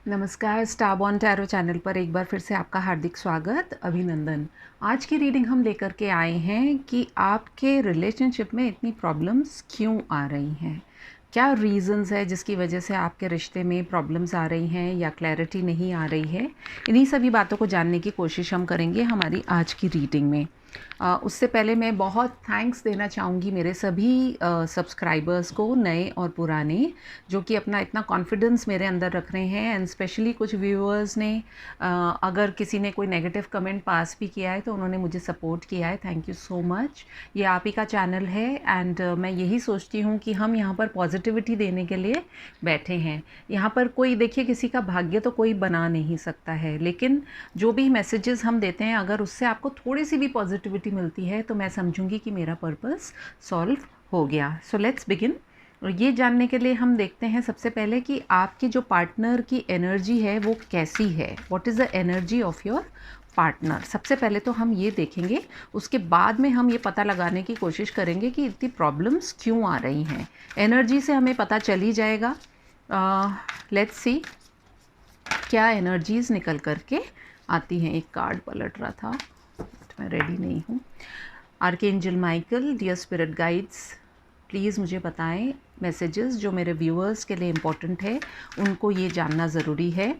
नमस्कार, star born tarot channel पर एक बार फिर से आपका हार्दिक स्वागत, अभिनंदन। आज की रीडिंग हम लेकर के आए हैं कि आपके रिलेशनशिप में इतनी प्रॉब्लम्स क्यों आ रही हैं। क्या रीज़न्स है जिसकी वजह से आपके रिश्ते में प्रॉब्लम्स आ रही हैं या क्लैरिटी नहीं आ रही है। इन्हीं सभी बातों को जानने की कोशिश हम करेंगे हमारी आज की रीडिंग में। उससे पहले मैं बहुत थैंक्स देना चाहूँगी मेरे सभी सब्सक्राइबर्स को, नए और पुराने, जो कि अपना इतना कॉन्फिडेंस मेरे अंदर रख रहे हैं। एंड स्पेशली कुछ व्यूअर्स ने अगर किसी ने कोई नेगेटिव कमेंट पास भी किया है तो उन्होंने मुझे सपोर्ट किया है। Thank you so much. ये आप ही का चैनल है एंड मैं यही सोचती हूँ कि हम यहाँ पर पॉजिटिविटी देने के लिए बैठे हैं। यहाँ पर कोई, देखिए, किसी का भाग्य तो कोई बना नहीं सकता है, लेकिन जो भी मैसेजेस हम देते हैं अगर उससे आपको थोड़ी सी भी पॉजिटिविटी मिलती है तो मैं समझूंगी कि मेरा पर्पस सॉल्व हो गया। So let's begin. और ये जानने के लिए हम देखते हैं सबसे पहले कि आपकी जो पार्टनर की एनर्जी है वो कैसी है। What is the energy of your partner. सबसे पहले तो हम ये देखेंगे, उसके बाद में हम ये पता लगाने की कोशिश करेंगे कि इतनी प्रॉब्लम्स क्यों आ रही हैं। एनर्जी से हमें पता चल ही जाएगा। लेट्स सी क्या एनर्जीज निकल करके आती हैं। एक कार्ड पलट रहा था बट मैं रेडी नहीं हूँ। Archangel Michael, dear spirit guides, please मुझे बताएं मैसेजेस जो मेरे व्यूअर्स के लिए इम्पोर्टेंट है, उनको ये जानना ज़रूरी है,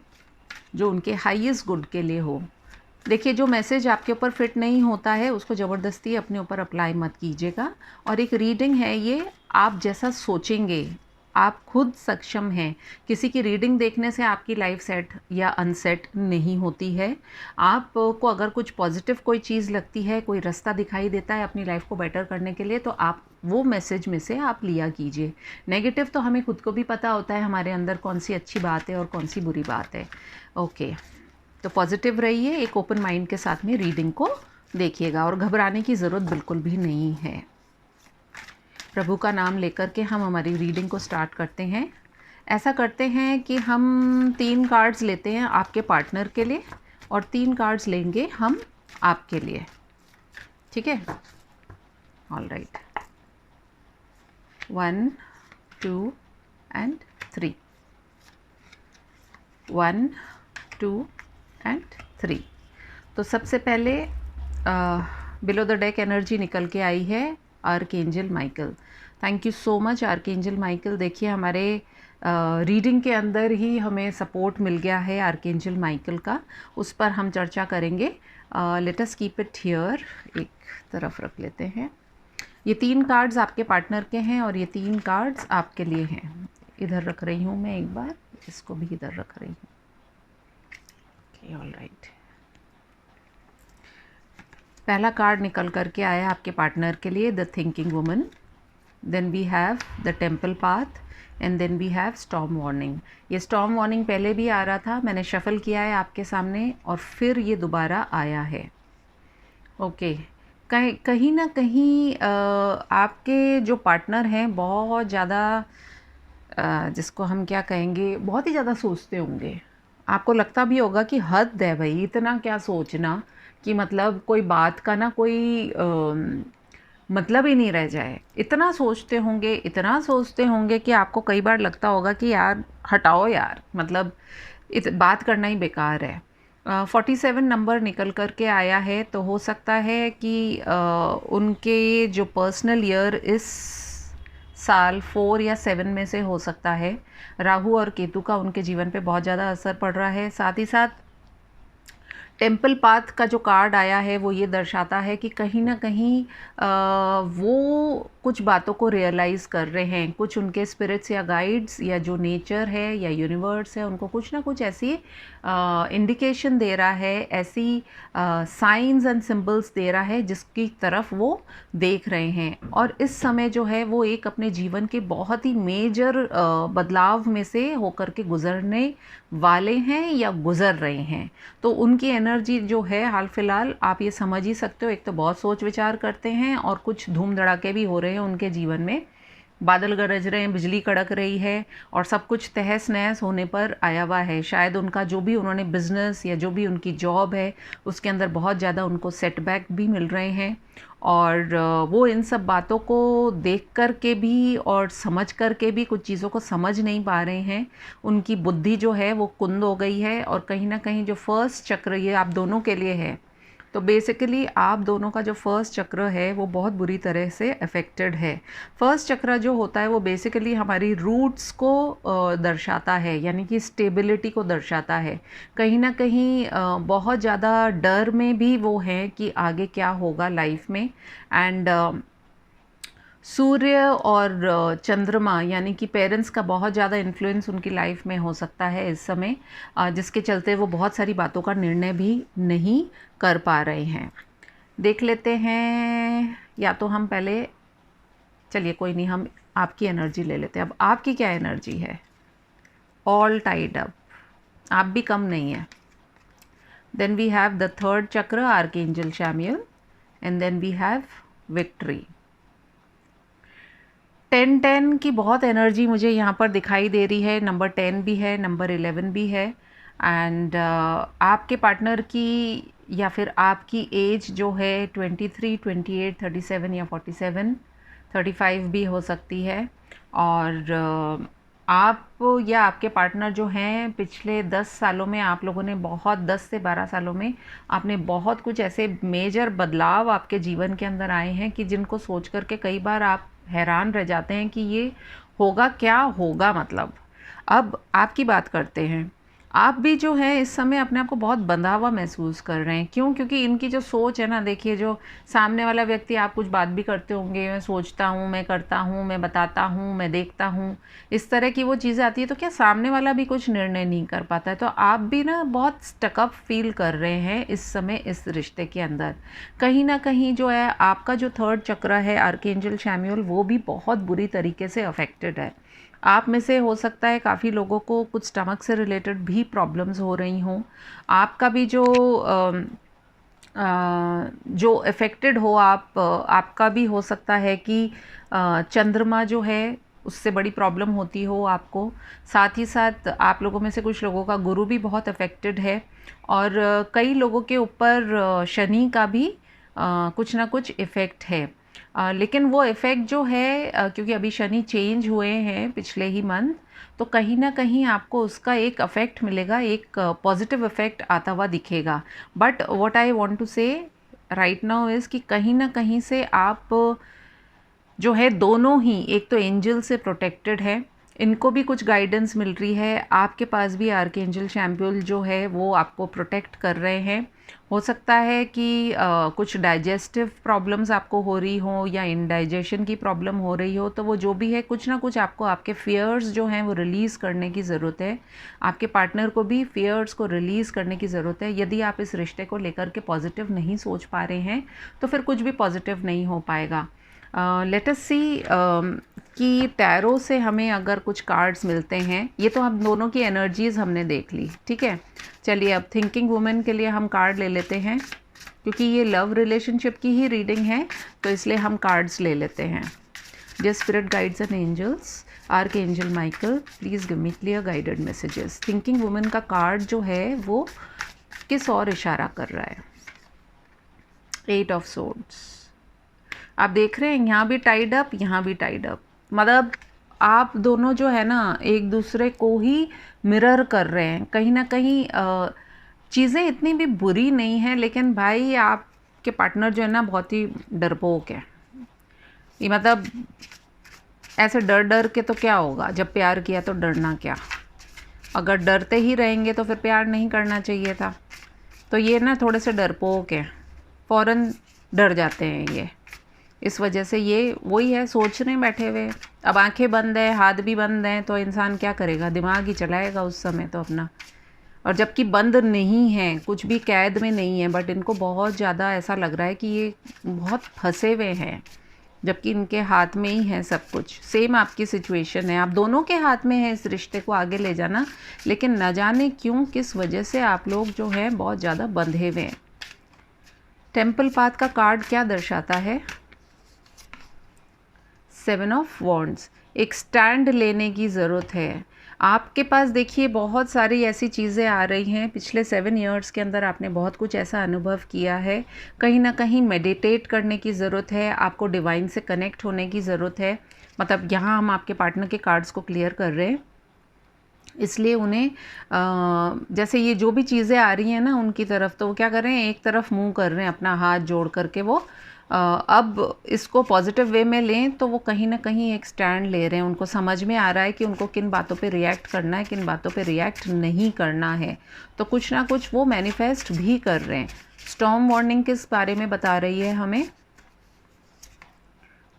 जो उनके हाईएस्ट गुड के लिए हो। देखिए, जो मैसेज आपके ऊपर फिट नहीं होता है उसको ज़बरदस्ती अपने ऊपर अप्लाई मत कीजिएगा। और एक रीडिंग है ये, आप जैसा सोचेंगे आप खुद सक्षम हैं। किसी की रीडिंग देखने से आपकी लाइफ सेट या अनसेट नहीं होती है। आपको अगर कुछ पॉजिटिव कोई चीज़ लगती है, कोई रास्ता दिखाई देता है अपनी लाइफ को बेटर करने के लिए, तो आप वो मैसेज में से आप लिया कीजिए। नेगेटिव तो हमें खुद को भी पता होता है हमारे अंदर कौन सी अच्छी बात है और कौन सी बुरी बात है। ओके, तो पॉजिटिव रहिए, एक ओपन माइंड के साथ में रीडिंग को देखिएगा और घबराने की ज़रूरत बिल्कुल भी नहीं है। प्रभु का नाम लेकर के हम हमारी रीडिंग को स्टार्ट करते हैं। ऐसा करते हैं कि हम 3 कार्ड्स लेते हैं आपके पार्टनर के लिए और 3 कार्ड्स लेंगे हम आपके लिए। ठीक है, ऑल राइट। 1 2 एंड 3। 1 2 एंड 3। तो सबसे पहले बिलो द डेक एनर्जी निकल के आई है archangel Michael. Thank you so much archangel Michael. देखिए, हमारे रीडिंग के अंदर ही हमें सपोर्ट मिल गया है आर्कएंजल माइकल का, उस पर हम चर्चा करेंगे। Let us keep it here, एक तरफ रख लेते हैं। ये 3 कार्ड्स आपके पार्टनर के हैं और ये 3 कार्ड्स आपके लिए हैं। इधर रख रही हूँ मैं एक बार, इसको भी इधर रख रही हूँ। Okay, all right. पहला कार्ड निकल करके आया आपके पार्टनर के लिए, the thinking woman. Then we have the temple path and then we have storm warning. ये स्टॉर्म वार्निंग पहले भी आ रहा था, मैंने शफल किया है आपके सामने और फिर ये दोबारा आया है। ओके, कहीं ना कहीं आपके जो पार्टनर हैं बहुत ज़्यादा, जिसको हम क्या कहेंगे, बहुत ही ज़्यादा सोचते होंगे। आपको लगता भी होगा कि हद है भाई, इतना क्या सोचना, कि मतलब कोई बात का ना कोई मतलब ही नहीं रह जाए। इतना सोचते होंगे, इतना सोचते होंगे कि आपको कई बार लगता होगा कि यार हटाओ यार, मतलब बात करना ही बेकार है। 47 नंबर निकल कर के आया है, तो हो सकता है कि उनके जो पर्सनल ईयर इस साल 4 या 7 में से हो सकता है। राहु और केतु का उनके जीवन पे बहुत ज़्यादा असर पड़ रहा है। साथ ही साथ टेम्पल पाथ का जो कार्ड आया है वो ये दर्शाता है कि कहीं ना कहीं वो कुछ बातों को रियलाइज़ कर रहे हैं। कुछ उनके स्पिरिट्स या गाइड्स या जो नेचर है या यूनिवर्स है उनको कुछ ना कुछ ऐसी इंडिकेशन दे रहा है, ऐसी साइंस एंड सिंबल्स दे रहा है जिसकी तरफ वो देख रहे हैं। और इस समय जो है वो एक अपने जीवन के बहुत ही मेजर बदलाव में से होकर के गुजरने वाले हैं या गुजर रहे हैं। तो उनकी एनर्जी जो है हाल फिलहाल आप ये समझ ही सकते हो, एक तो बहुत सोच विचार करते हैं और कुछ धूम धड़ाके भी हो रहे हैं उनके जीवन में। बादल गरज रहे हैं, बिजली कड़क रही है और सब कुछ तहस नहस होने पर आया हुआ है। शायद उनका जो भी उन्होंने बिज़नेस या जो भी उनकी जॉब है उसके अंदर बहुत ज़्यादा उनको सेटबैक भी मिल रहे हैं और वो इन सब बातों को देख कर के भी और समझ कर के भी कुछ चीज़ों को समझ नहीं पा रहे हैं। उनकी बुद्धि जो है वो कुंद हो गई है और कहीं ना कहीं जो फर्स्ट चक्र ये आप दोनों के लिए है, तो बेसिकली आप दोनों का जो फर्स्ट चक्र है वो बहुत बुरी तरह से अफेक्टेड है। फर्स्ट चक्र जो होता है वो बेसिकली हमारी रूट्स को दर्शाता है, यानी कि स्टेबिलिटी को दर्शाता है। कहीं ना कहीं बहुत ज़्यादा डर में भी वो है कि आगे क्या होगा लाइफ में। एंड सूर्य और चंद्रमा यानी कि पेरेंट्स का बहुत ज़्यादा इन्फ्लुएंस उनकी लाइफ में हो सकता है इस समय, जिसके चलते वो बहुत सारी बातों का निर्णय भी नहीं कर पा रहे हैं। देख लेते हैं, या तो हम पहले, चलिए कोई नहीं, हम आपकी एनर्जी ले लेते हैं। अब आपकी क्या एनर्जी है? ऑल टाइड अप, आप भी कम नहीं है। Then we have the third chakra archangel Samuel and then we have victory. 10-10 की बहुत एनर्जी मुझे यहाँ पर दिखाई दे रही है। नंबर 10 भी है, नंबर 11 भी है। एंड आपके पार्टनर की या फिर आपकी एज जो है 23, 28, 37 या 47, 35 भी हो सकती है। और आप या आपके पार्टनर जो हैं, पिछले 10 सालों में आप लोगों ने बहुत, 10 से 12 सालों में आपने बहुत कुछ ऐसे मेजर बदलाव आपके जीवन के अंदर आए हैं कि जिनको सोच करके कई बार आप हैरान रह जाते हैं कि ये होगा क्या होगा। मतलब अब आपकी बात करते हैं। आप भी जो है इस समय अपने आप को बहुत बंधा हुआ महसूस कर रहे हैं। क्यों? क्योंकि इनकी जो सोच है ना, देखिए, जो सामने वाला व्यक्ति, आप कुछ बात भी करते होंगे, मैं सोचता हूँ, मैं करता हूँ, मैं बताता हूँ, मैं देखता हूँ, इस तरह की वो चीज़ें आती है, तो क्या सामने वाला भी कुछ निर्णय नहीं कर पाता है? तो आप भी ना बहुत स्टकअप फील कर रहे हैं इस समय इस रिश्ते के अंदर। कहीं ना कहीं जो है आपका जो थर्ड चक्र है आर्कएंजल शैम्यूल, वो भी बहुत बुरी तरीके से अफेक्टेड है। आप में से हो सकता है काफ़ी लोगों को कुछ स्टमक से रिलेटेड भी प्रॉब्लम्स हो रही हों। आपका भी जो अफेक्टेड हो, आपका भी हो सकता है कि चंद्रमा जो है उससे बड़ी प्रॉब्लम होती हो आपको। साथ ही साथ आप लोगों में से कुछ लोगों का गुरु भी बहुत अफेक्टेड है और कई लोगों के ऊपर शनि का भी कुछ ना कुछ इफ़ेक्ट है। लेकिन वो इफ़ेक्ट जो है, क्योंकि अभी शनि चेंज हुए हैं पिछले ही मंथ, तो कहीं ना कहीं आपको उसका एक इफ़ेक्ट मिलेगा, एक पॉजिटिव इफ़ेक्ट आता हुआ दिखेगा। But what I want to say right now is कि कहीं ना कहीं से आप जो है दोनों ही, एक तो एंजल से प्रोटेक्टेड है, इनको भी कुछ गाइडेंस मिल रही है, आपके पास भी आर्कएंजल शैम्यूल जो है वो आपको प्रोटेक्ट कर रहे हैं। हो सकता है कि कुछ डाइजेस्टिव प्रॉब्लम्स आपको हो रही हो या इंडाइजेशन की प्रॉब्लम हो रही हो, तो वो जो भी है, कुछ ना कुछ आपको आपके फियर्स जो हैं वो रिलीज़ करने की ज़रूरत है। आपके पार्टनर को भी फियर्स को रिलीज़ करने की ज़रूरत है। यदि आप इस रिश्ते को लेकर के पॉजिटिव नहीं सोच पा रहे हैं तो फिर कुछ भी पॉजिटिव नहीं हो पाएगा। लेट अस सी कि टैरो से हमें अगर कुछ कार्ड्स मिलते हैं। ये तो हम दोनों की एनर्जीज़ हमने देख ली, ठीक है। चलिए अब थिंकिंग वुमेन के लिए हम कार्ड ले लेते हैं, क्योंकि ये लव रिलेशनशिप की ही रीडिंग है, तो इसलिए हम कार्ड्स ले लेते हैं। Dear spirit guides and angels, archangel Michael, please give me clear guided messages. Thinking women का कार्ड जो है वो किस और इशारा कर रहा है? 8 ऑफ सोर्ड्स। आप देख रहे हैं यहाँ भी टाइड अप, यहाँ भी टाइड अप। मतलब आप दोनों जो है ना एक दूसरे को ही मिरर कर रहे हैं। कहीं ना कहीं चीज़ें इतनी भी बुरी नहीं है, लेकिन भाई आपके पार्टनर जो है ना बहुत ही डरपोक है। ये मतलब ऐसे डर डर के तो क्या होगा, जब प्यार किया तो डरना क्या। अगर डरते ही रहेंगे तो फिर प्यार नहीं करना चाहिए था। तो ये ना थोड़े से डरपोक है, फ़ौरन डर जाते हैं ये। इस वजह से ये वही है, सोचने बैठे हुए। अब आंखें बंद है, हाथ भी बंद हैं, तो इंसान क्या करेगा? दिमाग ही चलाएगा उस समय तो अपना। और जबकि बंद नहीं है, कुछ भी कैद में नहीं है, बट इनको बहुत ज़्यादा ऐसा लग रहा है कि ये बहुत फंसे हुए हैं, जबकि इनके हाथ में ही है सब कुछ। सेम आपकी सिचुएशन है, आप दोनों के हाथ में है इस रिश्ते को आगे ले जाना, लेकिन न जाने क्यों, किस वजह से आप लोग जो है बहुत ज़्यादा बंधे हुए हैं। टेम्पल पाथ का कार्ड क्या दर्शाता है? सेवन ऑफ वॉन्ड्स, एक स्टैंड लेने की ज़रूरत है आपके पास। देखिए बहुत सारी ऐसी चीज़ें आ रही हैं, पिछले 7 इयर्स के अंदर आपने बहुत कुछ ऐसा अनुभव किया है। कहीं ना कहीं मेडिटेट करने की ज़रूरत है, आपको डिवाइन से कनेक्ट होने की ज़रूरत है। मतलब यहाँ हम आपके पार्टनर के कार्ड्स को क्लियर कर रहे हैं, इसलिए उन्हें जैसे ये जो भी चीज़ें आ रही हैं ना उनकी तरफ, तो वो क्या कर रहे हैं, एक तरफ मुंह कर रहे हैं अपना हाथ जोड़ करके। वो अब इसको पॉजिटिव वे में लें तो वो कहीं ना कहीं एक स्टैंड ले रहे हैं। उनको समझ में आ रहा है कि उनको किन बातों पे रिएक्ट करना है, किन बातों पे रिएक्ट नहीं करना है, तो कुछ ना कुछ वो मैनिफेस्ट भी कर रहे हैं। स्टॉर्म वार्निंग किस बारे में बता रही है हमें?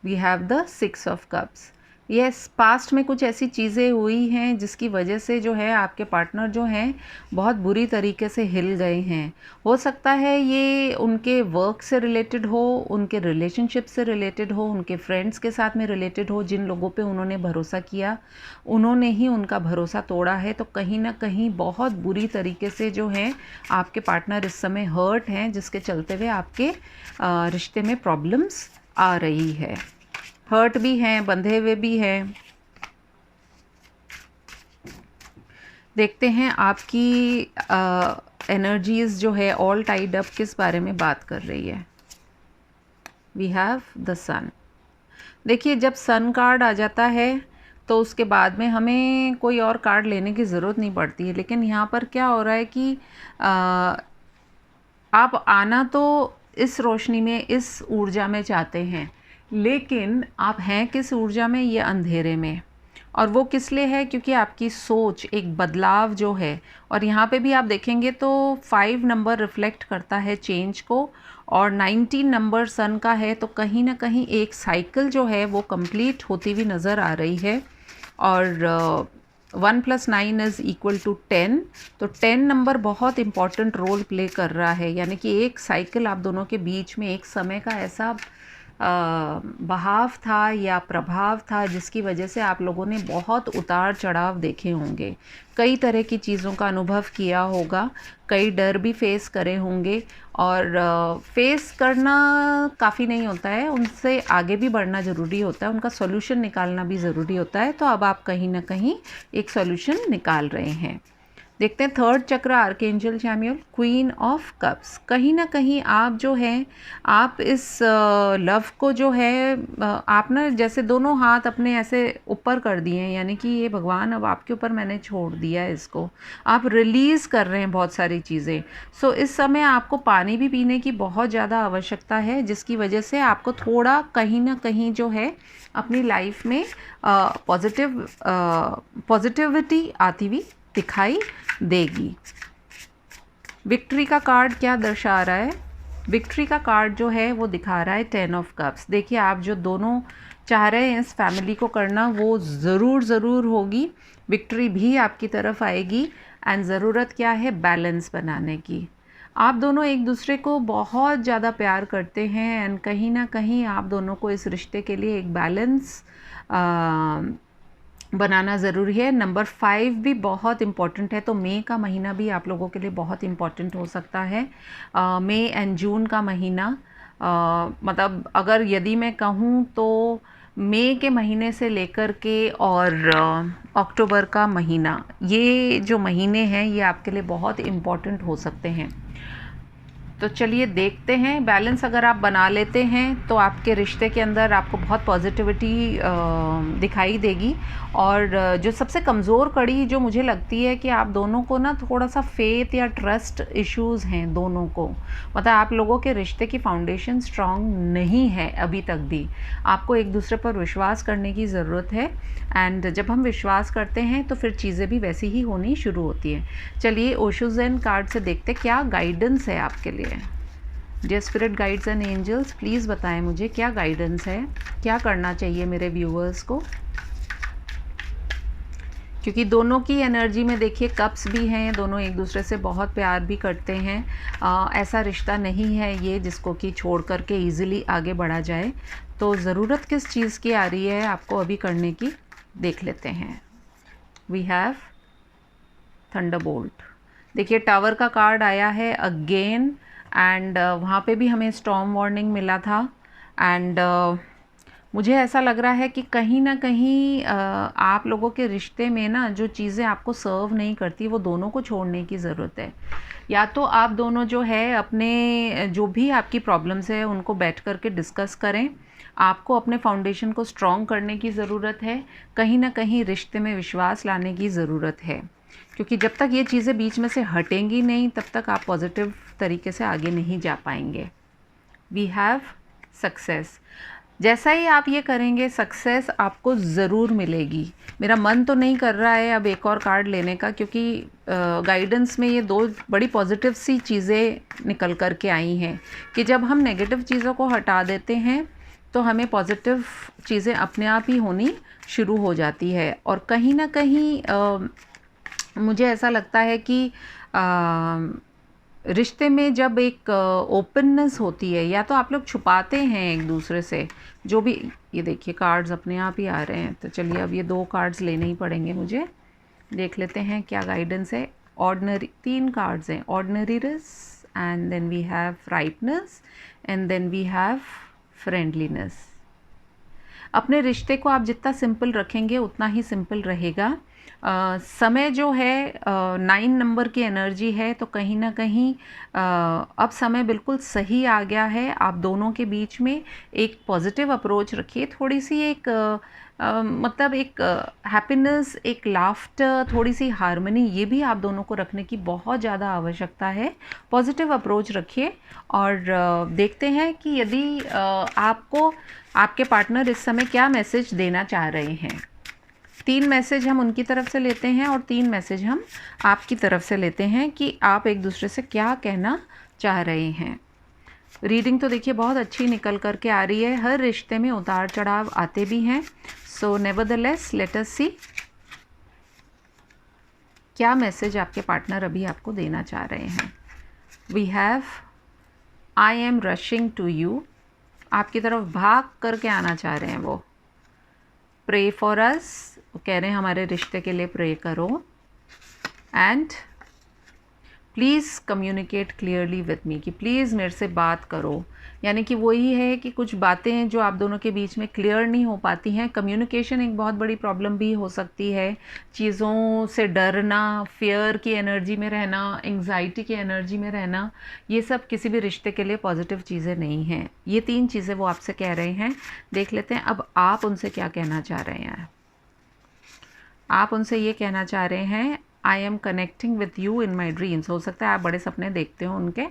We have the 6 of cups. Yes, past में कुछ ऐसी चीज़ें हुई हैं जिसकी वजह से जो है आपके पार्टनर जो हैं बहुत बुरी तरीके से हिल गए हैं। हो सकता है ये उनके वर्क से रिलेटेड हो, उनके रिलेशनशिप से रिलेटेड हो, उनके फ्रेंड्स के साथ में रिलेटेड हो। जिन लोगों पे उन्होंने भरोसा किया उन्होंने ही उनका भरोसा तोड़ा है, तो कहीं ना कहीं बहुत बुरी तरीके से जो है आपके पार्टनर इस समय हर्ट हैं, जिसके चलते हुए आपके रिश्ते में प्रॉब्लम्स आ रही है। हर्ट भी हैं, बंधे हुए भी हैं। देखते हैं आपकी एनर्जीज जो है ऑल टाइड अप किस बारे में बात कर रही है। वी हैव द सन। देखिए जब सन कार्ड आ जाता है तो उसके बाद में हमें कोई और कार्ड लेने की ज़रूरत नहीं पड़ती है, लेकिन यहाँ पर क्या हो रहा है कि आप आना तो इस रोशनी में, इस ऊर्जा में चाहते हैं, लेकिन आप हैं किस ऊर्जा में? ये अंधेरे में। और वो किस लिए है? क्योंकि आपकी सोच, एक बदलाव जो है, और यहाँ पे भी आप देखेंगे तो 5 नंबर रिफ्लेक्ट करता है चेंज को, और 19 नंबर सन का है, तो कहीं ना कहीं एक साइकिल जो है वो कंप्लीट होती हुई नज़र आ रही है। और 1 + 9 इज़ इक्वल टू 10, तो 10 नंबर बहुत इंपॉर्टेंट रोल प्ले कर रहा है। यानी कि एक साइकिल आप दोनों के बीच में एक समय का ऐसा बहाव था या प्रभाव था जिसकी वजह से आप लोगों ने बहुत उतार चढ़ाव देखे होंगे, कई तरह की चीज़ों का अनुभव किया होगा, कई डर भी फेस करे होंगे। और फेस करना काफ़ी नहीं होता है, उनसे आगे भी बढ़ना ज़रूरी होता है, उनका सॉल्यूशन निकालना भी ज़रूरी होता है। तो अब आप कहीं ना कहीं एक सॉल्यूशन निकाल रहे हैं। देखते हैं third chakra, archangel Samuel, queen of cups. कहीं ना कहीं आप जो हैं, आप इस लव को जो है आप ना जैसे दोनों हाथ अपने ऐसे ऊपर कर दिए हैं, यानी कि ये भगवान अब आपके ऊपर मैंने छोड़ दिया है इसको। आप रिलीज़ कर रहे हैं बहुत सारी चीज़ें। सो इस समय आपको पानी भी पीने की बहुत ज़्यादा आवश्यकता है, जिसकी वजह से आपको थोड़ा कहीं ना कहीं जो है अपनी लाइफ में पॉजिटिविटी आती हुई दिखाई देगी। विक्ट्री का कार्ड क्या दर्शा रहा है? विक्ट्री का कार्ड जो है वो दिखा रहा है 10 ऑफ कप्स। देखिए आप जो दोनों चाह रहे हैं इस फैमिली को करना, वो ज़रूर होगी। विक्ट्री भी आपकी तरफ आएगी। एंड ज़रूरत क्या है? बैलेंस बनाने की। आप दोनों एक दूसरे को बहुत ज़्यादा प्यार करते हैं, एंड कहीं ना कहीं आप दोनों को इस रिश्ते के लिए एक बैलेंस बनाना ज़रूरी है। नंबर 5 भी बहुत इम्पॉर्टेंट है, तो मई का महीना भी आप लोगों के लिए बहुत इम्पॉर्टेंट हो सकता है। मई एंड जून का महीना, मतलब अगर यदि मैं कहूँ तो मई के महीने से लेकर के और अक्टूबर का महीना, ये जो महीने हैं ये आपके लिए बहुत इम्पॉर्टेंट हो सकते हैं। तो चलिए देखते हैं। बैलेंस अगर आप बना लेते हैं तो आपके रिश्ते के अंदर आपको बहुत पॉजिटिविटी दिखाई देगी। और जो सबसे कमज़ोर कड़ी जो मुझे लगती है कि आप दोनों को ना थोड़ा सा फेथ या ट्रस्ट इश्यूज़ हैं दोनों को। मतलब आप लोगों के रिश्ते की फाउंडेशन स्ट्रांग नहीं है अभी तक भी। आपको एक दूसरे पर विश्वास करने की ज़रूरत है, एंड जब हम विश्वास करते हैं तो फिर चीज़ें भी वैसी ही होनी शुरू होती हैं। चलिए ओशो ज़ेन कार्ड से देखते क्या गाइडेंस है आपके लिए। Dear spirit guides and angels, please बताएं मुझे क्या गाइडेंस है, क्या करना चाहिए मेरे व्यूअर्स को। क्योंकि दोनों की एनर्जी में देखिए कप्स भी हैं, दोनों एक दूसरे से बहुत प्यार भी करते हैं। ऐसा रिश्ता नहीं है ये जिसको कि छोड़ कर के ईज़िली आगे बढ़ा जाए। तो ज़रूरत किस चीज़ की आ रही है आपको अभी करने की, देख लेते हैं। We have thunderbolt. देखिए टावर का कार्ड आया है अगेन, एंड वहाँ पे भी हमें स्टॉर्म वार्निंग मिला था। एंड मुझे ऐसा लग रहा है कि कहीं ना कहीं आप लोगों के रिश्ते में ना जो चीज़ें आपको सर्व नहीं करती वो दोनों को छोड़ने की ज़रूरत है। या तो आप दोनों जो है अपने जो भी आपकी प्रॉब्लम्स है उनको बैठ करके डिस्कस करें। आपको अपने फाउंडेशन को स्ट्रॉन्ग करने की ज़रूरत है। कहीं ना कहीं रिश्ते में विश्वास लाने की ज़रूरत है, क्योंकि जब तक ये चीज़ें बीच में से हटेंगी नहीं तब तक आप पॉजिटिव तरीके से आगे नहीं जा पाएंगे। We have success. जैसा ही आप ये करेंगे सक्सेस आपको ज़रूर मिलेगी। मेरा मन तो नहीं कर रहा है अब एक और कार्ड लेने का, क्योंकि गाइडेंस में ये दो बड़ी पॉजिटिव सी चीज़ें निकल कर के आई हैं कि जब हम नेगेटिव चीज़ों को हटा देते हैं तो हमें पॉजिटिव चीज़ें अपने आप ही होनी शुरू हो जाती है। और कहीं ना कहीं मुझे ऐसा लगता है कि रिश्ते में जब एक ओपननेस होती है, या तो आप लोग छुपाते हैं एक दूसरे से जो भी, ये देखिए कार्ड्स अपने आप ही आ रहे हैं, तो चलिए अब ये 2 कार्ड्स लेने ही पड़ेंगे मुझे। देख लेते हैं क्या गाइडेंस है। ऑर्डिनरी 3 कार्ड्स हैं, ordinariness and then we have rightness and then we have friendliness. अपने रिश्ते को आप जितना सिंपल रखेंगे उतना ही सिंपल रहेगा। समय जो है 9 नंबर की एनर्जी है, तो कहीं ना कहीं अब समय बिल्कुल सही आ गया है। आप दोनों के बीच में एक पॉजिटिव अप्रोच रखिए, थोड़ी सी एक मतलब एक हैप्पीनेस, एक लाफ्टर, थोड़ी सी हार्मनी, ये भी आप दोनों को रखने की बहुत ज़्यादा आवश्यकता है। पॉजिटिव अप्रोच रखिए और देखते हैं कि यदि आपको आपके पार्टनर इस समय क्या मैसेज देना चाह रहे हैं। 3 मैसेज हम उनकी तरफ से लेते हैं और 3 मैसेज हम आपकी तरफ से लेते हैं कि आप एक दूसरे से क्या कहना चाह रहे हैं। रीडिंग तो देखिए बहुत अच्छी निकल कर के आ रही है। हर रिश्ते में उतार चढ़ाव आते भी हैं, सो नेवरदलेस लेट अस सी क्या मैसेज आपके पार्टनर अभी आपको देना चाह रहे हैं। We have I am rushing to you, आपकी तरफ भाग करके आना चाह रहे हैं वो। प्रे फॉर अस, कह रहे हैं हमारे रिश्ते के लिए प्रे करो। And please communicate clearly with me, कि प्लीज़ मेरे से बात करो। यानी कि वही है कि कुछ बातें जो आप दोनों के बीच में क्लियर नहीं हो पाती हैं। कम्युनिकेशन एक बहुत बड़ी प्रॉब्लम भी हो सकती है। चीज़ों से डरना, फियर की एनर्जी में रहना, एंग्जाइटी की एनर्जी में रहना, ये सब किसी भी रिश्ते के लिए पॉजिटिव चीज़ें नहीं हैं। ये 3 चीज़ें वो आपसे कह रहे हैं। देख लेते हैं अब आप उनसे क्या कहना चाह रहे हैं। आप उनसे ये कहना चाह रहे हैं I am connecting with you in my dreams. हो सकता है आप बड़े सपने देखते हो उनके।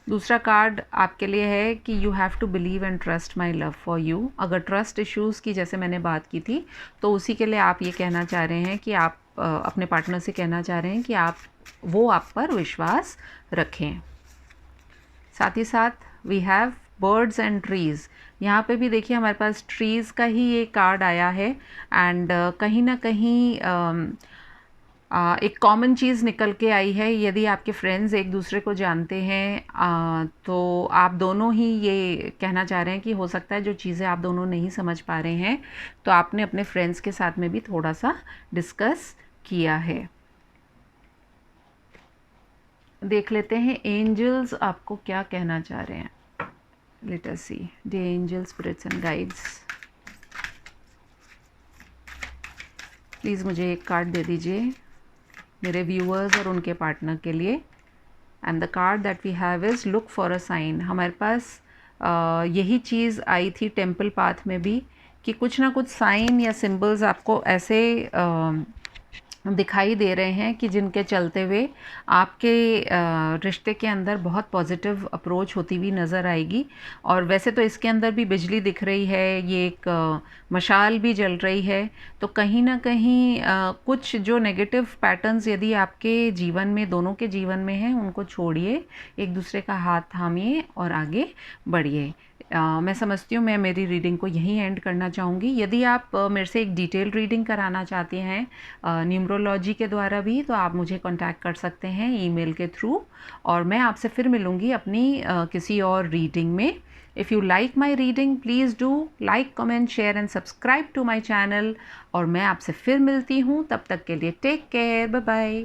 दूसरा कार्ड आपके लिए है कि you have to believe and trust my love for you. अगर ट्रस्ट इश्यूज़ की जैसे मैंने बात की थी, तो उसी के लिए आप ये कहना चाह रहे हैं कि आप अपने पार्टनर से कहना चाह रहे हैं कि वो आप पर विश्वास रखें। साथ ही साथ we have birds and trees. यहाँ पे भी देखिए हमारे पास ट्रीज़ का ही ये कार्ड आया है। एंड कहीं ना कहीं एक कॉमन चीज़ निकल के आई है। यदि आपके फ्रेंड्स एक दूसरे को जानते हैं तो आप दोनों ही ये कहना चाह रहे हैं कि हो सकता है जो चीज़ें आप दोनों नहीं समझ पा रहे हैं तो आपने अपने फ्रेंड्स के साथ में भी थोड़ा सा डिस्कस किया है। देख लेते हैं एंजल्स आपको क्या कहना चाह रहे हैं। Let us see the angel spirits and guides. Please मुझे एक कार्ड दे दीजिए मेरे व्यूअर्स और उनके पार्टनर के लिए। And the card that we have is look for a sign. हमारे पास यही चीज़ आई थी टेम्पल पाथ में भी कि कुछ ना कुछ साइन या सिंबल्स आपको ऐसे दिखाई दे रहे हैं कि जिनके चलते हुए आपके रिश्ते के अंदर बहुत पॉजिटिव अप्रोच होती हुई नज़र आएगी। और वैसे तो इसके अंदर भी बिजली दिख रही है, ये एक मशाल भी जल रही है। तो कहीं ना कहीं कुछ जो नेगेटिव पैटर्न्स यदि आपके जीवन में, दोनों के जीवन में हैं, उनको छोड़िए, एक दूसरे का हाथ थामिए और आगे बढ़िए। मैं समझती हूँ मैं मेरी रीडिंग को यहीं एंड करना चाहूँगी। यदि आप मेरे से एक डिटेल रीडिंग कराना चाहते हैं न्यूमरोलॉजी के द्वारा भी, तो आप मुझे कांटेक्ट कर सकते हैं ईमेल के थ्रू। और मैं आपसे फिर मिलूँगी अपनी किसी और रीडिंग में। If you like my reading please do like, comment, share and subscribe to my channel. और मैं आपसे फिर मिलती हूँ, तब तक के लिए टेक केयर, बाय बाय।